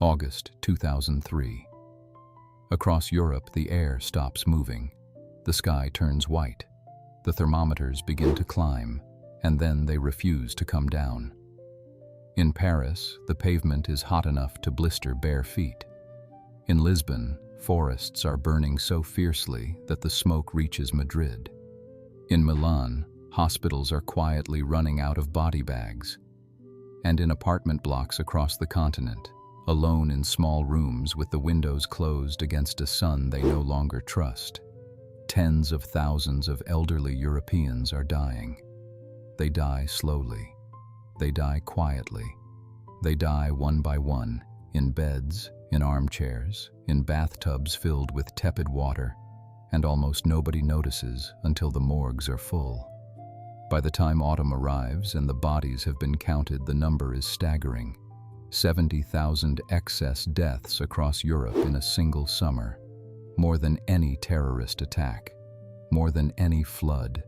August 2003. Across Europe, the air stops moving. The sky turns white. The thermometers begin to climb, and then they refuse to come down. In Paris, the pavement is hot enough to blister bare feet. In Lisbon, forests are burning so fiercely that the smoke reaches Madrid. In Milan, hospitals are quietly running out of body bags. And in apartment blocks across the continent, alone in small rooms with the windows closed against a sun they no longer trust, tens of thousands of elderly Europeans are dying. They die slowly. They die quietly. They die one by one, in beds, in armchairs, in bathtubs filled with tepid water, and almost nobody notices until the morgues are full. By the time autumn arrives and the bodies have been counted, the number is staggering. 70,000 excess deaths across Europe in a single summer, more than any terrorist attack, more than any flood,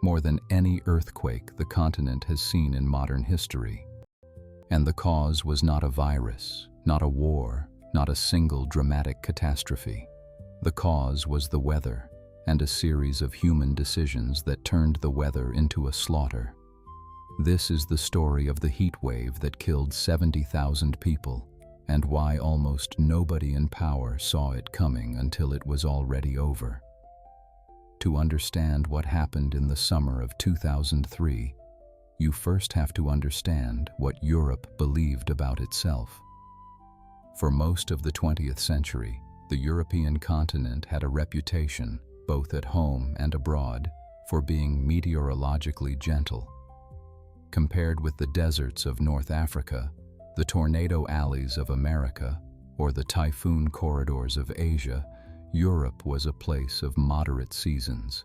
more than any earthquake the continent has seen in modern history. And the cause was not a virus, not a war, not a single dramatic catastrophe. The cause was the weather, and a series of human decisions that turned the weather into a slaughter. This is the story of the heat wave that killed 70,000 people, and why almost nobody in power saw it coming until it was already over. To understand what happened in the summer of 2003, you first have to understand what Europe believed about itself. For most of the 20th century, the European continent had a reputation, both at home and abroad, for being meteorologically gentle. Compared with the deserts of North Africa, the tornado alleys of America, or the typhoon corridors of Asia, Europe was a place of moderate seasons,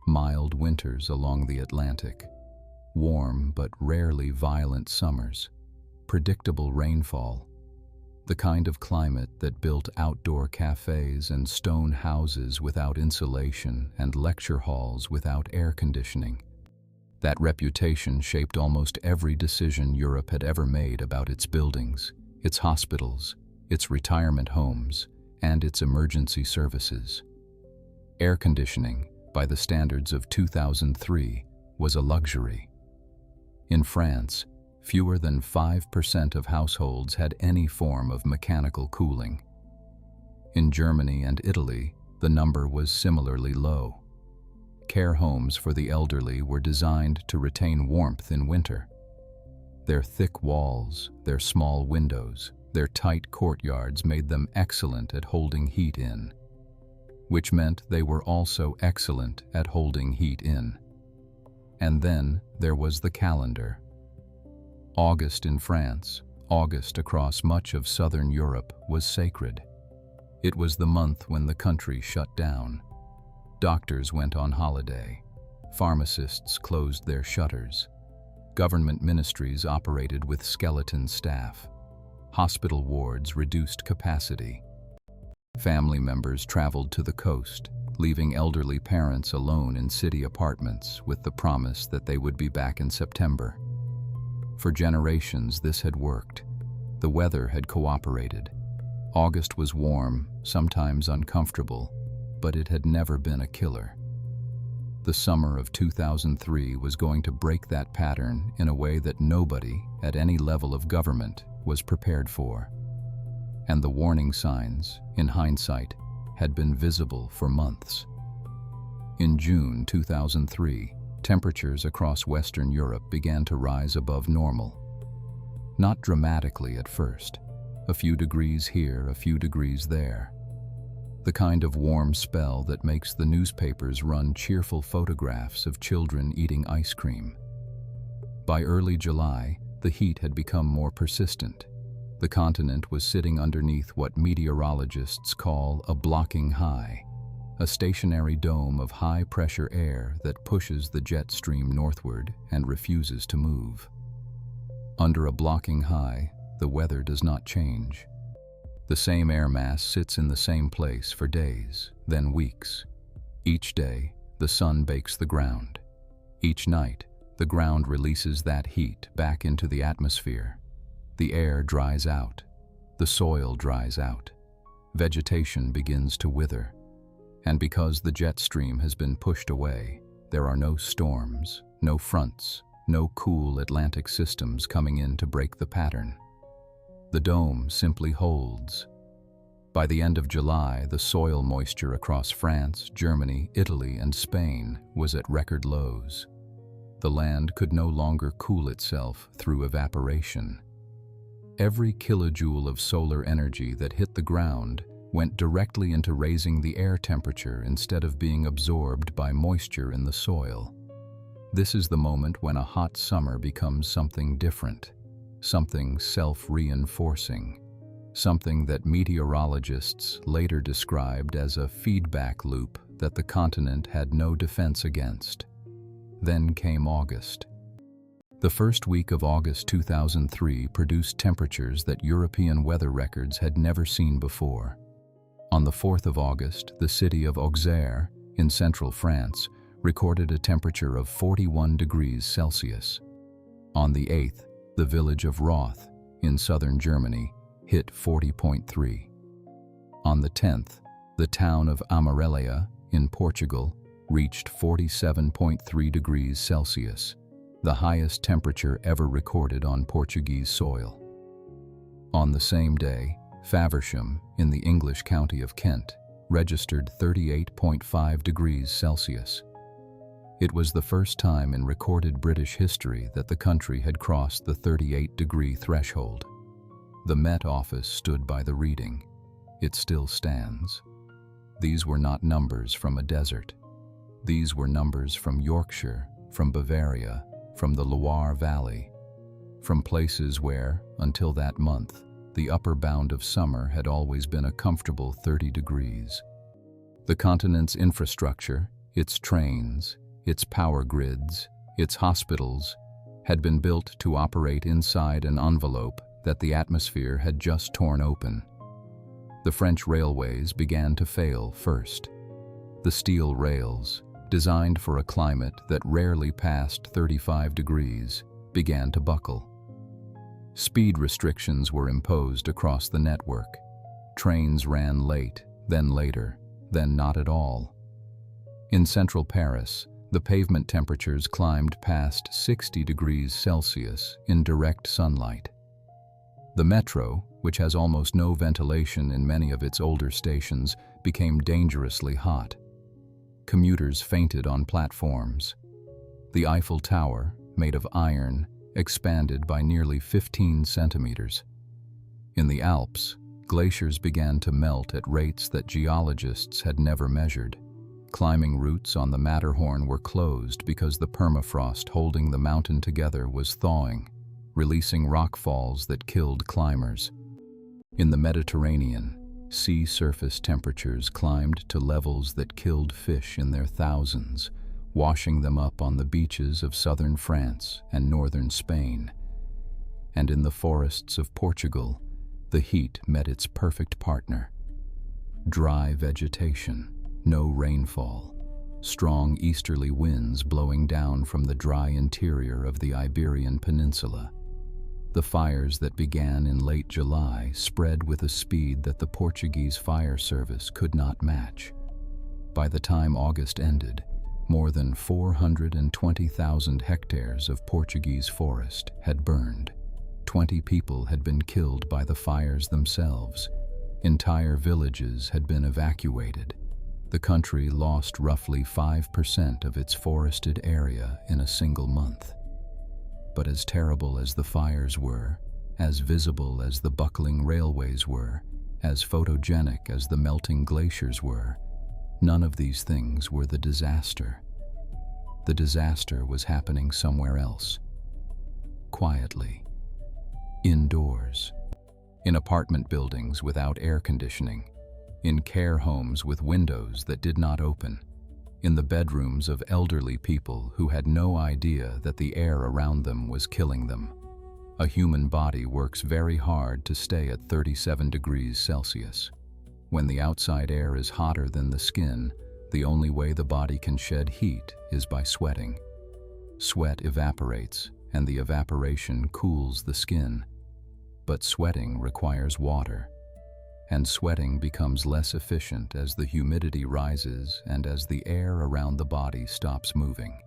mild winters along the Atlantic, warm but rarely violent summers, predictable rainfall, the kind of climate that built outdoor cafes and stone houses without insulation and lecture halls without air conditioning. That reputation shaped almost every decision Europe had ever made about its buildings, its hospitals, its retirement homes, and its emergency services. Air conditioning, by the standards of 2003, was a luxury. In France, fewer than 5% of households had any form of mechanical cooling. In Germany and Italy, the number was similarly low. Care homes for the elderly were designed to retain warmth in winter. Their thick walls, their small windows, their tight courtyards made them excellent at holding heat in, which meant they were also excellent at holding heat in. And then there was the calendar. August in France, August across much of southern Europe, was sacred. It was the month when the country shut down. Doctors went on holiday. Pharmacists closed their shutters. Government ministries operated with skeleton staff. Hospital wards reduced capacity. Family members traveled to the coast, leaving elderly parents alone in city apartments with the promise that they would be back in September. For generations, this had worked. The weather had cooperated. August was warm, sometimes uncomfortable, but it had never been a killer. The summer of 2003 was going to break that pattern in a way that nobody, at any level of government, was prepared for. And the warning signs, in hindsight, had been visible for months. In June 2003, temperatures across Western Europe began to rise above normal. Not dramatically at first, a few degrees here, a few degrees there. The kind of warm spell that makes the newspapers run cheerful photographs of children eating ice cream. By early July, the heat had become more persistent. The continent was sitting underneath what meteorologists call a blocking high, a stationary dome of high-pressure air that pushes the jet stream northward and refuses to move. Under a blocking high, the weather does not change. The same air mass sits in the same place for days, then weeks. Each day, the sun bakes the ground. Each night, the ground releases that heat back into the atmosphere. The air dries out. The soil dries out. Vegetation begins to wither. And because the jet stream has been pushed away, there are no storms, no fronts, no cool Atlantic systems coming in to break the pattern. The dome simply holds. By the end of July, the soil moisture across France, Germany, Italy, and Spain was at record lows. The land could no longer cool itself through evaporation. Every kilojoule of solar energy that hit the ground went directly into raising the air temperature instead of being absorbed by moisture in the soil. This is the moment when a hot summer becomes something different, something self-reinforcing, something that meteorologists later described as a feedback loop that the continent had no defense against. Then came August. The first week of August 2003 produced temperatures that European weather records had never seen before. On the 4th of August, the city of Auxerre, in central France, recorded a temperature of 41 degrees Celsius. On the 8th, the village of Roth, in southern Germany, hit 40.3. On the 10th, the town of Amarellia, in Portugal, reached 47.3 degrees Celsius, the highest temperature ever recorded on Portuguese soil. On the same day, Faversham, in the English county of Kent, registered 38.5 degrees Celsius. It was the first time in recorded British history that the country had crossed the 38-degree threshold. The Met Office stood by the reading. It still stands. These were not numbers from a desert. These were numbers from Yorkshire, from Bavaria, from the Loire Valley, from places where, until that month, the upper bound of summer had always been a comfortable 30 degrees. The continent's infrastructure, its trains, its power grids, its hospitals, had been built to operate inside an envelope that the atmosphere had just torn open. The French railways began to fail first. The steel rails, designed for a climate that rarely passed 35 degrees, began to buckle. Speed restrictions were imposed across the network. Trains ran late, then later, then not at all. In central Paris, the pavement temperatures climbed past 60 degrees Celsius in direct sunlight. The metro, which has almost no ventilation in many of its older stations, became dangerously hot. Commuters fainted on platforms. The Eiffel Tower, made of iron, expanded by nearly 15 centimeters. In the Alps, glaciers began to melt at rates that geologists had never measured. Climbing routes on the Matterhorn were closed because the permafrost holding the mountain together was thawing, releasing rockfalls that killed climbers. In the Mediterranean, sea surface temperatures climbed to levels that killed fish in their thousands, washing them up on the beaches of southern France and northern Spain. And in the forests of Portugal, the heat met its perfect partner. Dry vegetation, no rainfall, strong easterly winds blowing down from the dry interior of the Iberian Peninsula. The fires that began in late July spread with a speed that the Portuguese fire service could not match. By the time August ended, more than 420,000 hectares of Portuguese forest had burned. 20 people had been killed by the fires themselves. Entire villages had been evacuated. The country lost roughly 5% of its forested area in a single month. But as terrible as the fires were, as visible as the buckling railways were, as photogenic as the melting glaciers were, none of these things were the disaster. The disaster was happening somewhere else. Quietly. Indoors. In apartment buildings without air conditioning. In care homes with windows that did not open. In the bedrooms of elderly people who had no idea that the air around them was killing them. A human body works very hard to stay at 37 degrees Celsius. When the outside air is hotter than the skin, the only way the body can shed heat is by sweating. Sweat evaporates, and the evaporation cools the skin. But sweating requires water, and sweating becomes less efficient as the humidity rises and as the air around the body stops moving.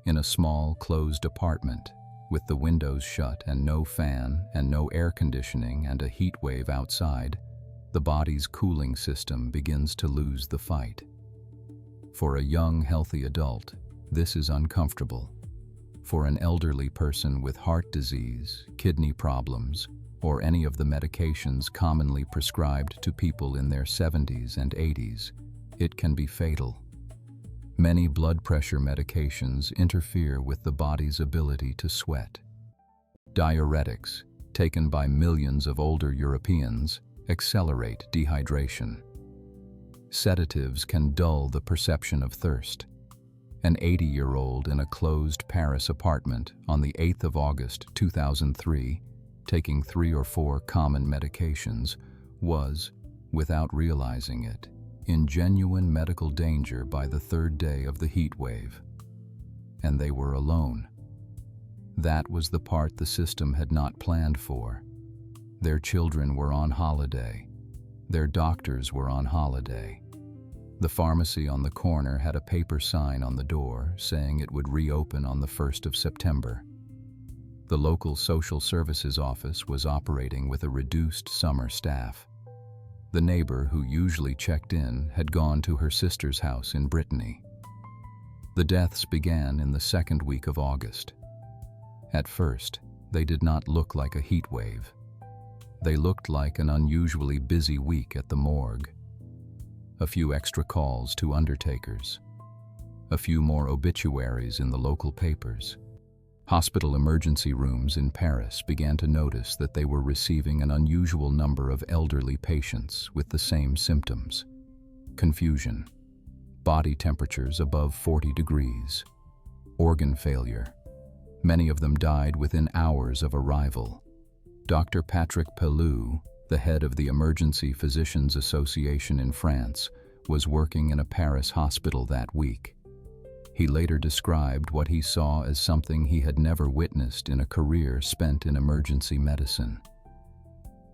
In a small, closed apartment, with the windows shut and no fan and no air conditioning and a heat wave outside, the body's cooling system begins to lose the fight. For a young, healthy adult, this is uncomfortable. For an elderly person with heart disease, kidney problems, or any of the medications commonly prescribed to people in their 70s and 80s, it can be fatal. Many blood pressure medications interfere with the body's ability to sweat. Diuretics, taken by millions of older Europeans, accelerate dehydration. Sedatives can dull the perception of thirst. An 80-year-old in a closed Paris apartment on the 8th of August 2003, taking 3 or 4 common medications, was, without realizing it, in genuine medical danger by the 3rd day of the heat wave. And they were alone. That was the part the system had not planned for. Their children were on holiday. Their doctors were on holiday. The pharmacy on the corner had a paper sign on the door saying it would reopen on the 1st of September. The local social services office was operating with a reduced summer staff. The neighbor who usually checked in had gone to her sister's house in Brittany. The deaths began in the 2nd week of August. At first, they did not look like a heat wave. They looked like an unusually busy week at the morgue. A few extra calls to undertakers. A few more obituaries in the local papers. Hospital emergency rooms in Paris began to notice that they were receiving an unusual number of elderly patients with the same symptoms. Confusion, body temperatures above 40 degrees, organ failure. Many of them died within hours of arrival. Dr. Patrick Pelou, the head of the Emergency Physicians Association in France, was working in a Paris hospital that week. He later described what he saw as something he had never witnessed in a career spent in emergency medicine.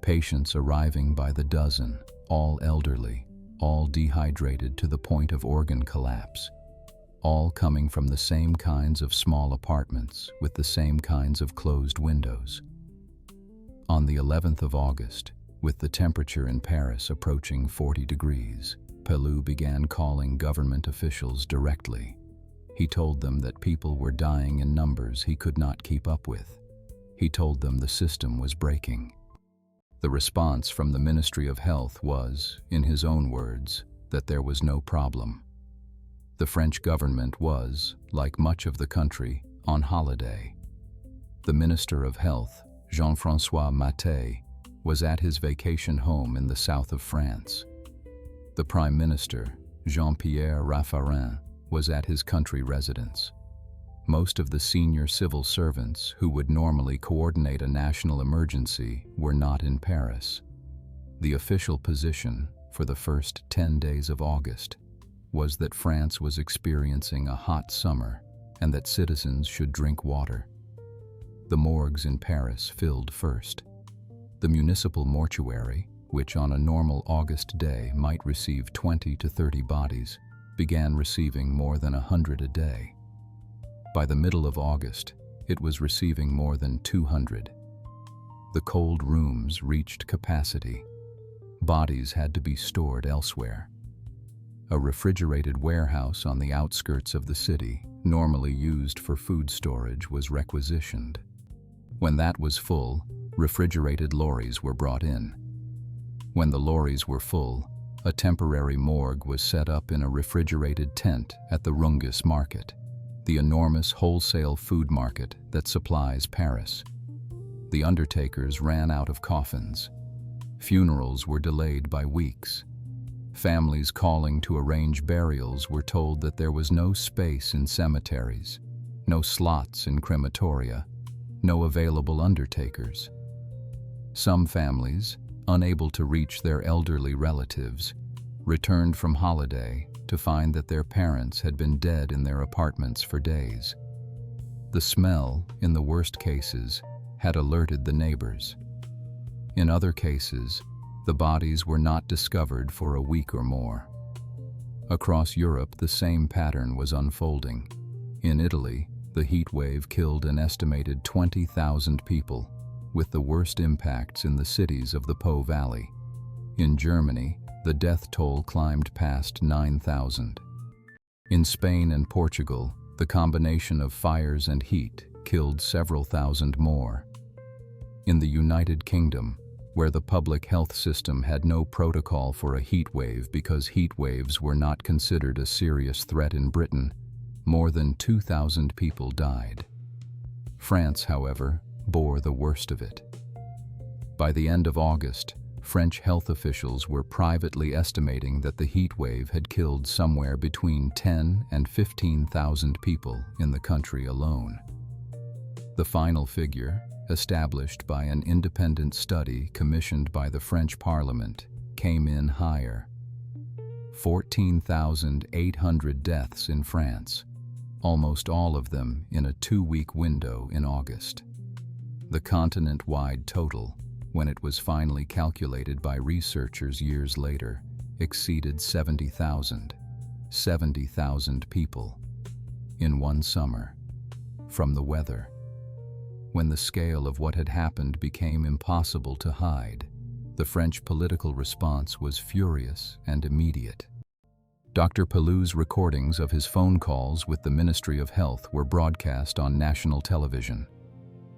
Patients arriving by the dozen, all elderly, all dehydrated to the point of organ collapse, all coming from the same kinds of small apartments with the same kinds of closed windows. On the 11th of August, with the temperature in Paris approaching 40 degrees, Pelou began calling government officials directly. He told them that people were dying in numbers he could not keep up with. He told them the system was breaking. The response from the Ministry of Health was, in his own words, that there was no problem. The French government was, like much of the country, on holiday. The Minister of Health, Jean-François Maté, was at his vacation home in the south of France. The Prime Minister, Jean-Pierre Raffarin, was at his country residence. Most of the senior civil servants who would normally coordinate a national emergency were not in Paris. The official position for the first 10 days of August was that France was experiencing a hot summer and that citizens should drink water. The morgues in Paris filled first. The municipal mortuary, which on a normal August day might receive 20 to 30 bodies, began receiving more than 100 a day. By the middle of August, it was receiving more than 200. The cold rooms reached capacity. Bodies had to be stored elsewhere. A refrigerated warehouse on the outskirts of the city, normally used for food storage, was requisitioned. When that was full, refrigerated lorries were brought in. When the lorries were full, a temporary morgue was set up in a refrigerated tent at the Rungis market, the enormous wholesale food market that supplies Paris. The undertakers ran out of coffins. Funerals were delayed by weeks. Families calling to arrange burials were told that there was no space in cemeteries, no slots in crematoria, no available undertakers. Some families, unable to reach their elderly relatives, returned from holiday to find that their parents had been dead in their apartments for days. The smell, in the worst cases, had alerted the neighbors. In other cases, the bodies were not discovered for a week or more. Across Europe, the same pattern was unfolding. In Italy, the heat wave killed an estimated 20,000 people, with the worst impacts in the cities of the Po Valley. In Germany, the death toll climbed past 9,000. In Spain and Portugal, the combination of fires and heat killed several thousand more. In the United Kingdom, where the public health system had no protocol for a heat wave because heat waves were not considered a serious threat in Britain, more than 2,000 people died. France, however, bore the worst of it. By the end of August, French health officials were privately estimating that the heat wave had killed somewhere between 10 and 15,000 people in the country alone. The final figure, established by an independent study commissioned by the French Parliament, came in higher. 14,800 deaths in France, almost all of them in a 2-week window in August. The continent-wide total, when it was finally calculated by researchers years later, exceeded 70,000. 70,000 people in one summer. From the weather. When the scale of what had happened became impossible to hide, the French political response was furious and immediate. Dr. Pellou's recordings of his phone calls with the Ministry of Health were broadcast on national television.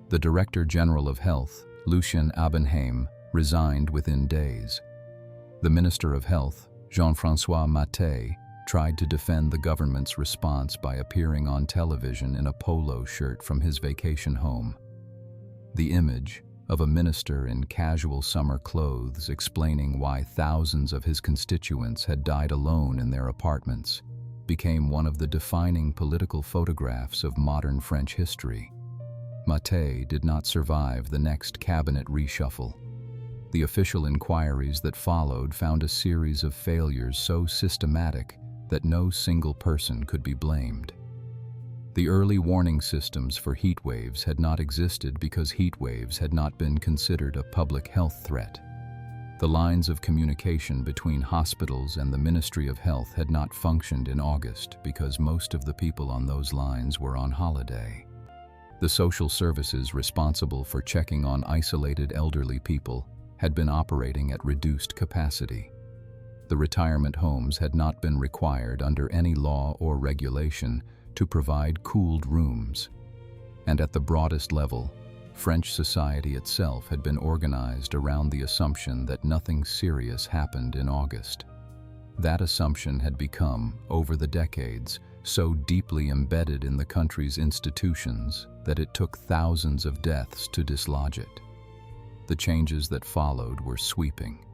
The Director General of Health, Lucien Abenheim, resigned within days. The Minister of Health, Jean-François Maté, tried to defend the government's response by appearing on television in a polo shirt from his vacation home. The image of a minister in casual summer clothes explaining why thousands of his constituents had died alone in their apartments became one of the defining political photographs of modern French history. Maté did not survive the next cabinet reshuffle. The official inquiries that followed found a series of failures so systematic that no single person could be blamed. The early warning systems for heat waves had not existed because heat waves had not been considered a public health threat. The lines of communication between hospitals and the Ministry of Health had not functioned in August because most of the people on those lines were on holiday. The social services responsible for checking on isolated elderly people had been operating at reduced capacity. The retirement homes had not been required under any law or regulation to provide cooled rooms. And at the broadest level, French society itself had been organized around the assumption that nothing serious happened in August. That assumption had become, over the decades, so deeply embedded in the country's institutions that it took thousands of deaths to dislodge it. The changes that followed were sweeping.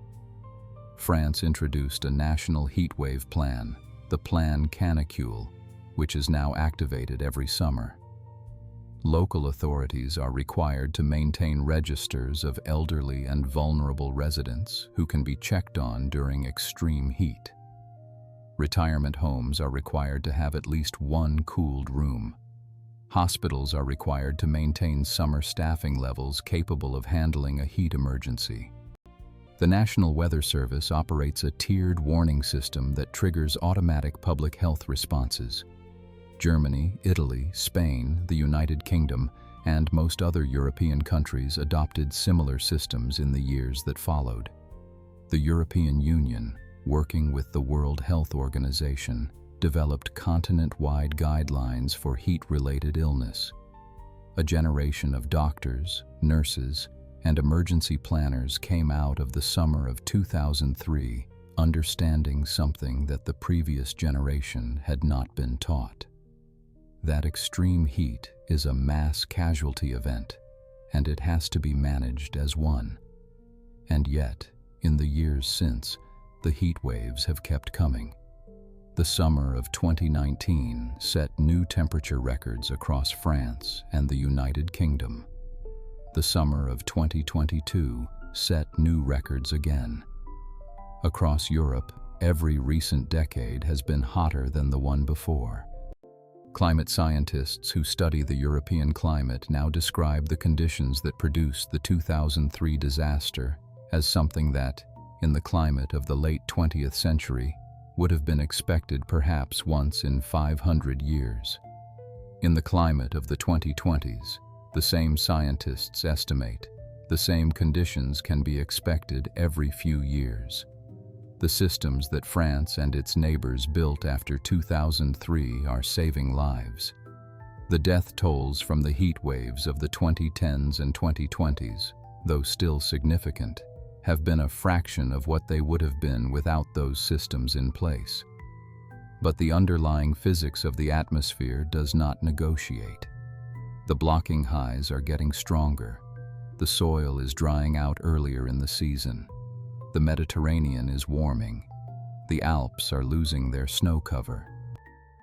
France introduced a national heatwave plan, the Plan Canicule, which is now activated every summer. Local authorities are required to maintain registers of elderly and vulnerable residents who can be checked on during extreme heat. Retirement homes are required to have at least one cooled room. Hospitals are required to maintain summer staffing levels capable of handling a heat emergency. The National Weather Service operates a tiered warning system that triggers automatic public health responses. Germany, Italy, Spain, the United Kingdom, and most other European countries adopted similar systems in the years that followed. The European Union, working with the World Health Organization, developed continent-wide guidelines for heat-related illness. A generation of doctors, nurses, and emergency planners came out of the summer of 2003 understanding something that the previous generation had not been taught. That extreme heat is a mass casualty event, and it has to be managed as one. And yet, in the years since, the heat waves have kept coming. The summer of 2019 set new temperature records across France and the United Kingdom. The summer of 2022 set new records again. Across Europe, every recent decade has been hotter than the one before. Climate scientists who study the European climate now describe the conditions that produced the 2003 disaster as something that, in the climate of the late 20th century, would have been expected perhaps once in 500 years. In the climate of the 2020s, the same scientists estimate the same conditions can be expected every few years. The systems that France and its neighbors built after 2003 are saving lives. The death tolls from the heat waves of the 2010s and 2020s, though still significant, have been a fraction of what they would have been without those systems in place. But the underlying physics of the atmosphere does not negotiate. The blocking highs are getting stronger. The soil is drying out earlier in the season. The Mediterranean is warming. The Alps are losing their snow cover.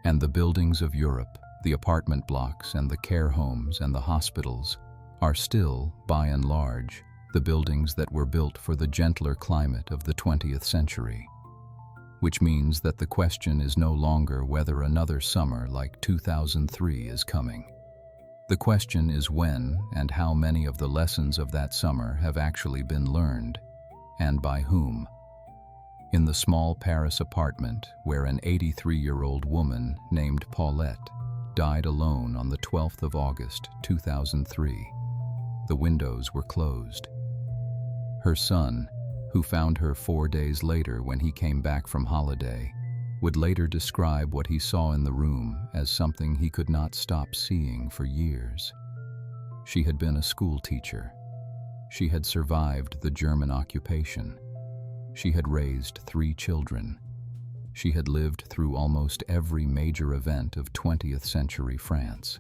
And the buildings of Europe, the apartment blocks and the care homes and the hospitals, are still, by and large, the buildings that were built for the gentler climate of the 20th century. Which means that the question is no longer whether another summer like 2003 is coming. The question is when and how many of the lessons of that summer have actually been learned, and by whom. In the small Paris apartment where an 83-year-old woman named Paulette died alone on the 12th of August, 2003, the windows were closed. Her son, who found her 4 days later when he came back from holiday, would later describe what he saw in the room as something he could not stop seeing for years. She had been a schoolteacher. She had survived the German occupation. She had raised 3 children. She had lived through almost every major event of 20th century France.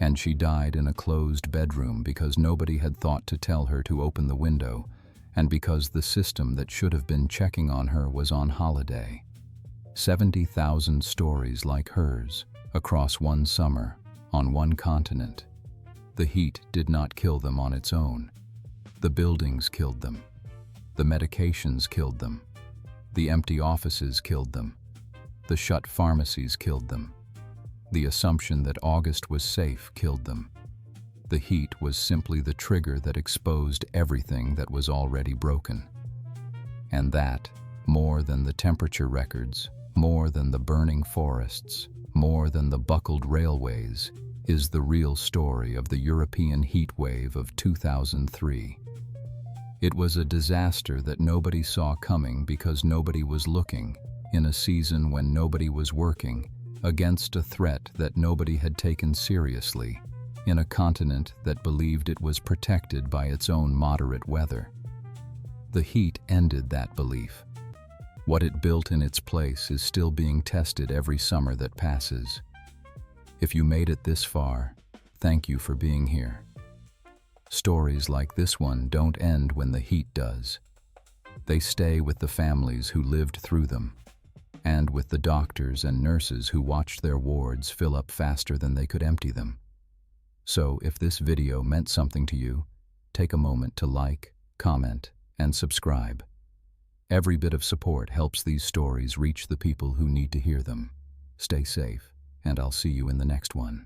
And she died in a closed bedroom because nobody had thought to tell her to open the window, and because the system that should have been checking on her was on holiday. 70,000 stories like hers, across one summer, on one continent. The heat did not kill them on its own. The buildings killed them. The medications killed them. The empty offices killed them. The shut pharmacies killed them. The assumption that August was safe killed them. The heat was simply the trigger that exposed everything that was already broken. And that, more than the temperature records, more than the burning forests, more than the buckled railways, is the real story of the European heat wave of 2003. It was a disaster that nobody saw coming because nobody was looking, in a season when nobody was working, against a threat that nobody had taken seriously, in a continent that believed it was protected by its own moderate weather. The heat ended that belief. What it built in its place is still being tested every summer that passes. If you made it this far, thank you for being here. Stories like this one don't end when the heat does. They stay with the families who lived through them, and with the doctors and nurses who watched their wards fill up faster than they could empty them. So if this video meant something to you, take a moment to like, comment, and subscribe. Every bit of support helps these stories reach the people who need to hear them. Stay safe, and I'll see you in the next one.